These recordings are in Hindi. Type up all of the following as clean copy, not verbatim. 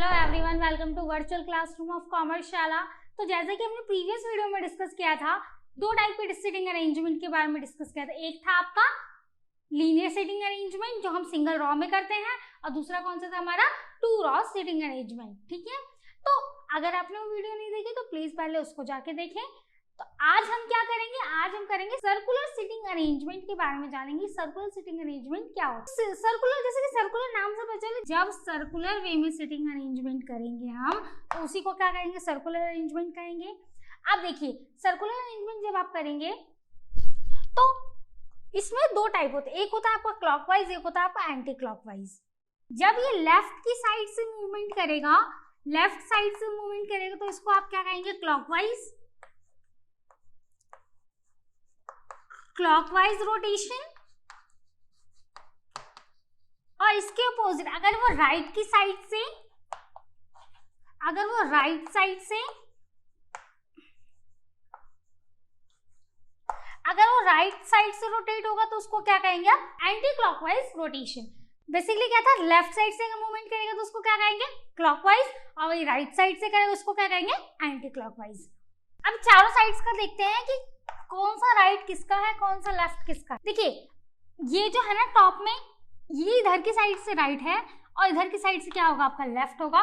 Hello everyone, welcome to virtual classroom of commerce शाला। तो जैसे कि हमने प्रीवियस वीडियो में डिस्कस किया था, दो टाइप के सीटिंग अरेंजमेंट के बारे में डिस्कस किया था। एक था आपका लीनियर सीटिंग अरेंजमेंट जो हम सिंगल रॉ में करते हैं, और दूसरा कौन सा था हमारा टू रॉ सीटिंग अरेंजमेंट। ठीक है, तो अगर आपने वो वीडियो नहीं देखी तो प्लीज पहले उसको जाके देखें। तो आज हम क्या करेंगे, आज हम करेंगे सर्कुलर सीटिंग अरेंजमेंट के बारे में जानेंगे। सर्कुलर सीटिंग अरेंजमेंट क्या होता है। सर्कुलर, जैसे कि सर्कुलर नाम से पता चले, जब सर्कुलर वे में सीटिंग अरेंजमेंट करेंगे हम, तो उसी को क्या कहेंगे, सर्कुलर अरेंजमेंट कहेंगे। अब देखिए, सर्कुलर अरेंजमेंट जब आप करेंगे तो इसमें दो टाइप होते हैं, एक होता है आपका क्लॉकवाइज, एक होता है आपका एंटी क्लॉकवाइज। जब ये लेफ्ट की साइड से मूवमेंट करेगा, लेफ्ट साइड से मूवमेंट करेगा, तो इसको आप क्या कहेंगे, क्लॉकवाइज, क्लॉकवाइज रोटेशन। और इसके अपोजिट अगर वो राइट की साइड से, अगर वो राइट साइड से, अगर वो राइट साइड से रोटेट होगा तो उसको क्या कहेंगे आप, एंटी क्लॉकवाइज रोटेशन। बेसिकली क्या था, लेफ्ट साइड से अगर मूवमेंट करेगा तो उसको क्या कहेंगे, क्लॉकवाइज, और वही राइट साइड से करेगा उसको क्या कहेंगे, एंटी क्लॉकवाइज। अब चारों साइड्स का देखते हैं कि कौन सा राइट किसका है, कौन सा लेफ्ट किसका है। देखिए, ये जो है ना टॉप में, ये इधर की साइड से राइट है और इधर की साइड से क्या होगा, आपका लेफ्ट होगा।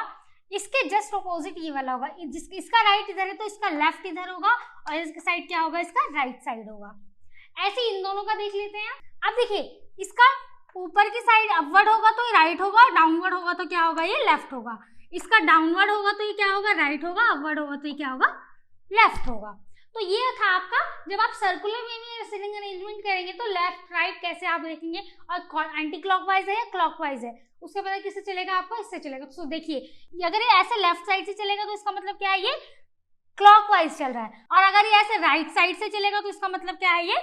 इसके जस्ट अपोजिट ये वाला होगा, इसका राइट इधर है तो इसका लेफ्ट इधर होगा, और इसका साइड क्या होगा, इसका राइट साइड होगा। ऐसे इन दोनों का देख लेते हैं। अब देखिए, इसका ऊपर की साइड अपवर्ड होगा तो ये राइट होगा, डाउनवर्ड होगा तो क्या होगा, ये लेफ्ट होगा। इसका डाउनवर्ड होगा तो ये क्या होगा, राइट होगा, अपवर्ड होगा तो ये क्या होगा, लेफ्ट होगा। तो ये था आपका, जब आप सर्कुलर वे में सीटिंग अरेंजमेंट करेंगे तो लेफ्ट राइट कैसे आप देखेंगे, और एंटी क्लॉकवाइज है या क्लॉकवाइज है, उससे पता किससे चलेगा, आपको इससे चलेगा। तो देखिए, अगर ये ऐसे लेफ्ट साइड से चलेगा तो इसका मतलब क्या है, ये क्लॉकवाइज चल रहा है, और अगर ये ऐसे राइट साइड से चलेगा तो इसका मतलब क्या है, ये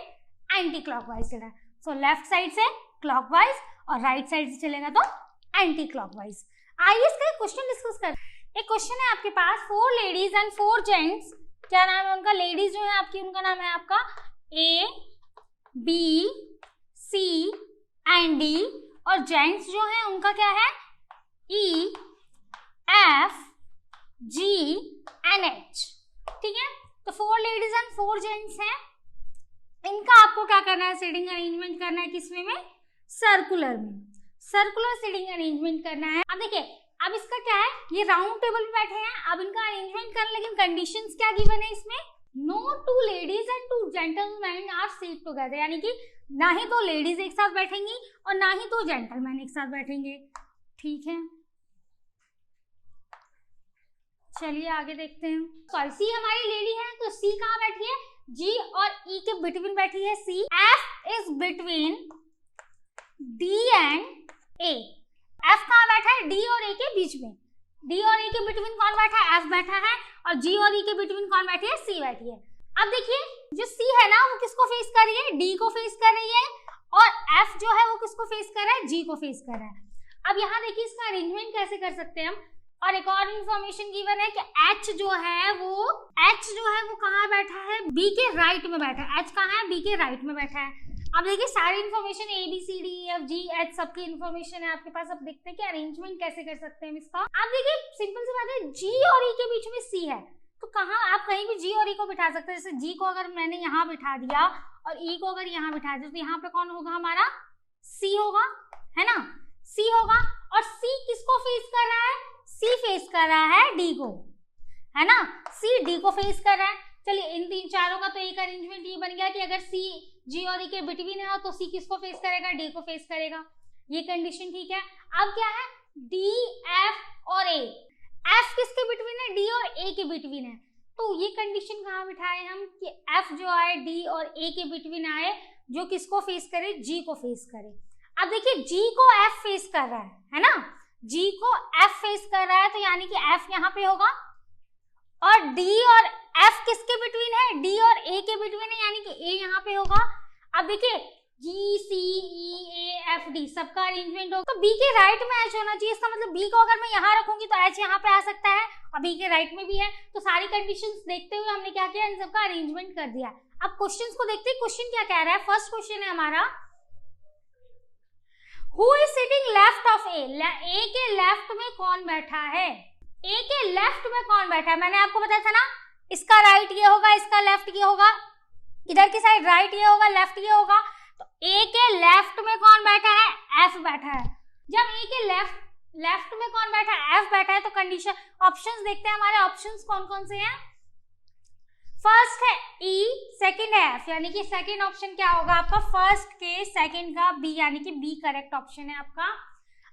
एंटी क्लॉकवाइज चल रहा है। सो लेफ्ट साइड से क्लॉकवाइज और राइट साइड से चलेगा तो एंटी क्लॉकवाइज। आइए इसका क्वेश्चन डिस्कस कर। एक क्वेश्चन है आपके पास, 4 लेडीज एंड 4 जेंट्स, क्या नाम है उनका, लेडीज जो है आपकी, उनका नाम है आपका ए, बी, सी एंड डी, और जेंट्स जो है उनका क्या है, ई, एफ, जी एंड एच। ठीक है, तो 4 लेडीज एंड 4 जेंट्स हैं, इनका आपको क्या करना है, सीटिंग अरेंजमेंट करना है, किसमें में, सर्कुलर में, सर्कुलर सीटिंग अरेंजमेंट करना है। अब देखिए, अब इसका क्या है, ये राउंड टेबल पे बैठे हैं, अब इनका अरेंजमेंट करना, लेकिन कंडीशंस क्या गिवन है इसमें, no 2 ladies and 2 gentleman are seat together, यानी कि ना ही 2 लेडीज एक साथ बैठेंगी और ना ही 2 जेंटलमैन एक साथ बैठेंगे। ठीक है, चलिए आगे देखते हैं। सॉरी, सी हमारी लेडी है, तो सी कहाँ बैठी है, जी और ई के बिटवीन बैठी है C. F is between D and A, F कहाँ बैठा है, डी और ए के बीच में, डी और ए के बिटवीन कौन बैठा है, एफ बैठा है, और जी और ई के बिटवीन कौन बैठी है, सी बैठी है। अब देखिए, जो सी है ना वो किसको फेस कर रही है, डी को फेस कर रही है, और एफ जो है वो किसको फेस कर रहा है, जी को फेस कर रहा है। अब यहाँ देखिए, इसका अरेंजमेंट कैसे कर सकते हैं हम। और एक और इंफॉर्मेशन गिवन है कि एच जो है वो कहाँ बैठा है, बी के राइट में बैठा है। एच कहाँ है, बी के राइट में बैठा है। अब देखिए, सारी information A B C D F G H सबकी इन्फॉर्मेशन है आपके पास। अब देखते हैं कि अरेंजमेंट कैसे कर सकते हैं इसका। अब देखिए, सिंपल सी बात है, जी और ई के बीच में सी है, तो कहाँ आप कहीं भी जी और ई को बिठा सकते हैं। जैसे जी को अगर मैंने यहाँ बिठा दिया और ई को अगर यहाँ बिठा दिया, तो यहाँ पे कौन होगा, हमारा सी होगा, है ना, सी होगा। और सी किसको फेस कर रहा है, सी फेस कर रहा है डी को, है ना, सी डी को फेस कर रहा है। चलिए, इन तीन चारों का तो एक अरेंजमेंट ये बन गया कि अगर सी जी और ई के बिटवीन है तो सी किसको फेस करेगा, डी को फेस करेगा। ये कंडीशन ठीक है। अब क्या है, डी, एफ और ए, एफ किसके बिटवीन है, डी और ए के बिटवीन है, तो ये कंडीशन कहाँ बिठाए हम कि एफ जो आए डी और ए के बिटवीन आए, जो किसको फेस करे, जी को फेस करे। अब देखिए, जी को एफ फेस कर रहा है ना, जी को एफ फेस कर रहा है, तो यानी कि एफ यहाँ पे होगा, और डी और एफ किसके बिटवीन है, डी और ए के बिटवीन है, यानी कि ए यहाँ पे होगा। अब देखिए, जी सी ई ए एफ डी सबका अरेंजमेंट होगा, तो बी के राइट में एच होना चाहिए। इसका मतलब बी को अगर मैं यहाँ रखूंगी तो एच यहाँ पे आ सकता है, और बी के राइट में भी है। तो सारी कंडीशंस देखते हुए हमने क्या किया, इन सबका अरेंजमेंट कर दिया। अब क्वेश्चंस को देखते हैं, क्वेश्चन क्या कह रहा है। फर्स्ट क्वेश्चन है हमारा, who is sitting left of A, A के लेफ्ट में कौन बैठा है, ए के लेफ्ट में कौन बैठा है। मैंने आपको बताया था ना, इसका राइट ये होगा, इसका लेफ्ट ये होगा, इधर की साइड राइट ये होगा, लेफ्ट ये होगा। तो ए के लेफ्ट में कौन बैठा है, एफ बैठा है। जब ए के लेफ्ट में कौन बैठा है, एफ बैठा है, तो कंडीशन ऑप्शंस देखते हैं हमारे ऑप्शंस कौन कौन से हैं। फर्स्ट है ई, सेकंड है एफ, यानी कि सेकंड ऑप्शन क्या होगा आपका, फर्स्ट के सेकंड का बी, यानी कि बी करेक्ट ऑप्शन है आपका।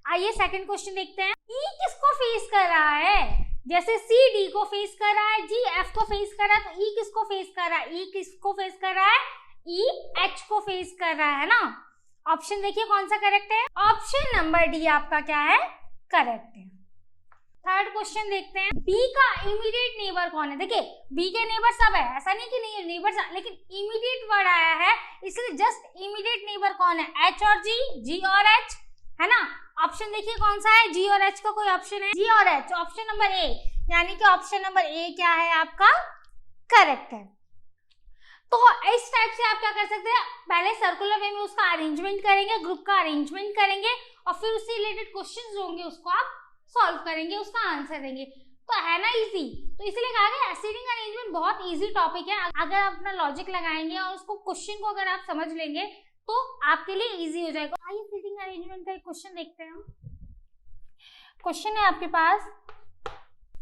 आइए सेकंड क्वेश्चन देखते हैं। ई किसको फेस कर रहा है, जैसे सी डी को फेस कर रहा है, जी एफ को फेस कर रहा है, तो ई किसको फेस कर रहा है, ई किसको फेस कर रहा है, ई एच को फेस कर रहा है ना। ऑप्शन देखिए कौन सा करेक्ट है, ऑप्शन नंबर डी आपका क्या है, करेक्ट है। थर्ड क्वेश्चन देखते हैं, बी का इमीडिएट नेबर कौन है। देखिए बी के नेबर सब है, ऐसा नहीं कि नहीं नेबर, लेकिन इमीडिएट वर्ड आया है इसलिए जस्ट इमीडिएट नेबर कौन है, एच और जी और एच है ना। ऑप्शन देखिए कौन सा है, जी और एच का कोई ऑप्शन है, जी और एच, ऑप्शन नंबर ए, यानी कि ऑप्शन नंबर ए क्या है आपका, करेक्ट है। तो इस टाइप से आप क्या कर सकते हैं, पहले सर्कुलर वे में उसका अरेंजमेंट करेंगे, ग्रुप का अरेंजमेंट करेंगे और फिर उससे रिलेटेड क्वेश्चंस जो होंगे उसको आप सॉल्व करेंगे, उसका आंसर देंगे। तो है ना इजी, तो इसलिए कहा गया सीटिंग अरेंजमेंट बहुत इजी टॉपिक है। अगर आप अपना लॉजिक लगाएंगे और उसको क्वेश्चन को अगर आप समझ लेंगे तो आपके लिए इजी हो जाएगा। आइए सीटिंग अरेंजमेंट का एक क्वेश्चन देखते हैं। क्वेश्चन है आपके पास,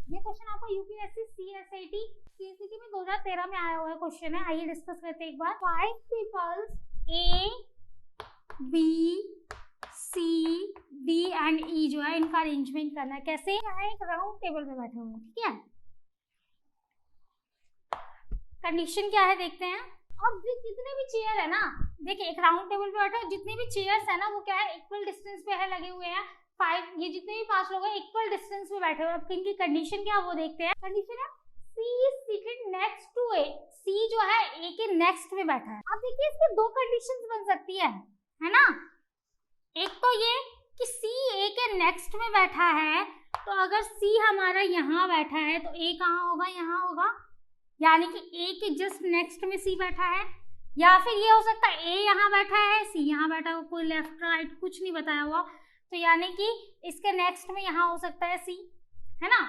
ये क्वेश्चन आपका यूपीएससी सीएसआईटी सीएसईटी में 2013 में आया हुआ है क्वेश्चन है। आइए डिस्कस करते हैं एक बार। 5 peoples A B C D and E जो है इनका अरेंजमेंट करना है। कैसे, एक राउंड टेबल पे बैठे हुए हैं, ठीक है। कंडीशन क्या है देखते हैं। अब जितने भी चेयर है ना, देखिए एक राउंड टेबल पे बैठे, जितने भी चेयर्स है ना वो क्या है, इक्वल डिस्टेंस पे है, लगे हुए हैं। 5 ये जितने भी 5 लोग हैं इक्वल डिस्टेंस पे बैठे हुए हैं। अब इनकी कंडीशन क्या है वो देखते हैं। कंडीशन है सी इज सीटेड नेक्स्ट टू ए, सी जो है ए के नेक्स्ट में बैठा है। अब देखिए इसमें दो कंडीशंस बन सकती है ना। एक तो ये कि सी ए के नेक्स्ट में बैठा है, तो अगर सी हमारा यहाँ बैठा है तो ए कहाँ होगा, यहाँ होगा, यानी कि ए के जस्ट नेक्स्ट में सी बैठा है। या फिर ये हो सकता है ए यहाँ बैठा है, सी यहाँ बैठा हो, कोई लेफ्ट राइट कुछ नहीं बताया हुआ, तो यानी कि इसके नेक्स्ट में यहाँ हो सकता है सी, है ना।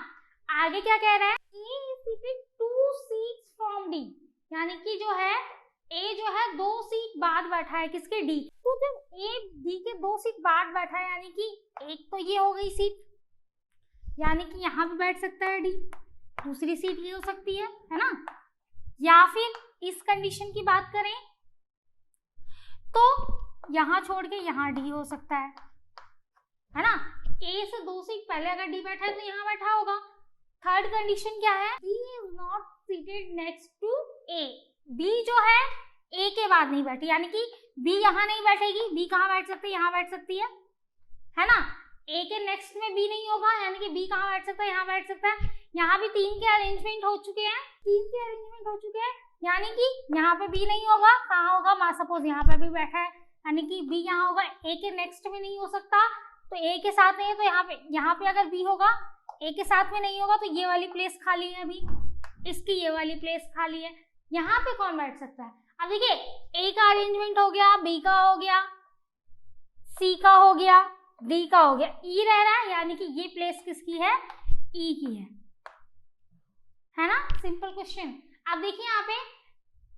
आगे क्या कह रहा है, A is seated 2 seats from D, यानी कि जो है ए जो है 2 सीट बाद बैठा है, किसके, डी। तो जब ए डी के 2 सीट बाद बैठा है, यानी कि एक तो ये हो गई सीट, यानी कि यहाँ पे बैठ सकता है डी, दूसरी सीट ये हो सकती है ना। या फिर इस कंडीशन की बात करें तो यहाँ छोड़ के यहाँ डी हो सकता है ना। ए से 2 सीट पहले अगर डी बैठा है तो यहाँ बैठा होगा। थर्ड कंडीशन क्या है, B is not seated next to A, B जो है ए के बाद नहीं बैठी, यानी कि बी यहाँ नहीं बैठेगी, बी कहाँ बैठ सकती है, यहाँ बैठ सकती है ना। ए के नेक्स्ट में बी नहीं होगा, यानी कि बी कहाँ बैठ सकता है, यहाँ बैठ सकता है। यहाँ भी 3 के अरेंजमेंट हो चुके हैं, 3 के अरेंजमेंट हो चुके हैं, यानी कि यहाँ पे बी नहीं होगा, कहाँ होगा, मान सपोज यहाँ पे भी बैठा है, यानी कि बी यहाँ होगा, ए के नेक्स्ट में नहीं हो सकता, तो ए के साथ नहीं है, तो यहाँ पे अगर बी होगा, ए के साथ में नहीं होगा, तो ये वाली प्लेस खाली है अभी, इसकी ये वाली प्लेस खाली है। यहाँ पे कौन बैठ सकता है, अब देखिए ए का अरेंजमेंट हो गया, बी का हो गया, सी का हो गया, डी का हो गया, ई रह रहा है, यानी कि ये प्लेस किसकी है, ई की है ना। Simple question. अब देखिए यहाँ पे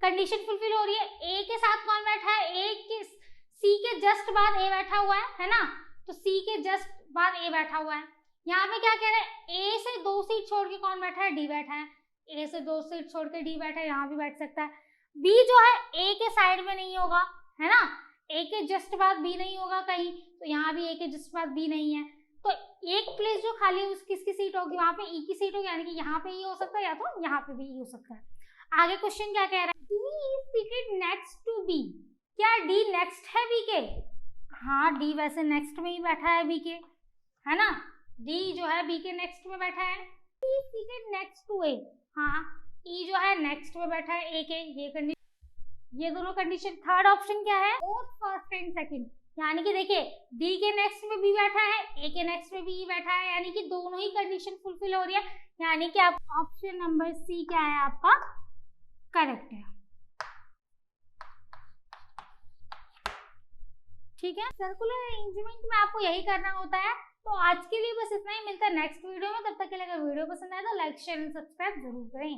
कंडीशन फुलफिल हो रही है, ए के साथ कौन बैठा है, ए के सी के जस्ट बाद ए बैठा हुआ है ना, तो सी के जस्ट बाद ए बैठा हुआ है। यहाँ पे क्या कह रहे हैं, ए से 2 सीट छोड़ के कौन बैठा है, डी बैठा है, ए से 2 सीट छोड़ के डी बैठा है, यहाँ भी बैठ सकता है। बी जो है ए के साइड में नहीं होगा, है ना, ए के जस्ट बाद बी नहीं होगा कहीं, तो यहाँ भी ए के जस्ट बाद बी नहीं है, तो एक प्लेस जो खाली है उसकी किसकी सीट होगी, वहां पे ई की सीट होगी, यानी कि यहाँ पे ई हो सकता है या तो यहाँ पे भी ई हो सकता है। आगे क्वेश्चन क्या कह रहा है, D is seated next to B, क्या डी नेक्स्ट है बी के, हाँ डी वैसे नेक्स्ट में ही बैठा है बी के, है ना, डी जो है बी के नेक्स्ट में बैठा है। D is seated next to A, हाँ ई जो है नेक्स्ट में बैठा है ए के, ये कंडीशन, ये दोनों कंडीशन। थर्ड ऑप्शन क्या है, बोथ फर्स्ट एंड सेकंड, यानी कि देखिए डी के नेक्स्ट में बी बैठा है, ए के नेक्स्ट में बी बैठा है, यानी कि दोनों ही कंडीशन फुलफिल हो रही है, यानी कि आप ऑप्शन नंबर सी क्या है आपका, करेक्ट है। ठीक है। सर्कुलर अरेंजमेंट में आपको यही करना होता है। तो आज के लिए बस इतना ही, मिलता है नेक्स्ट वीडियो में। तब तक के लिए अगर वीडियो पसंद आए तो लाइक शेयर एंड सब्सक्राइब जरूर करें।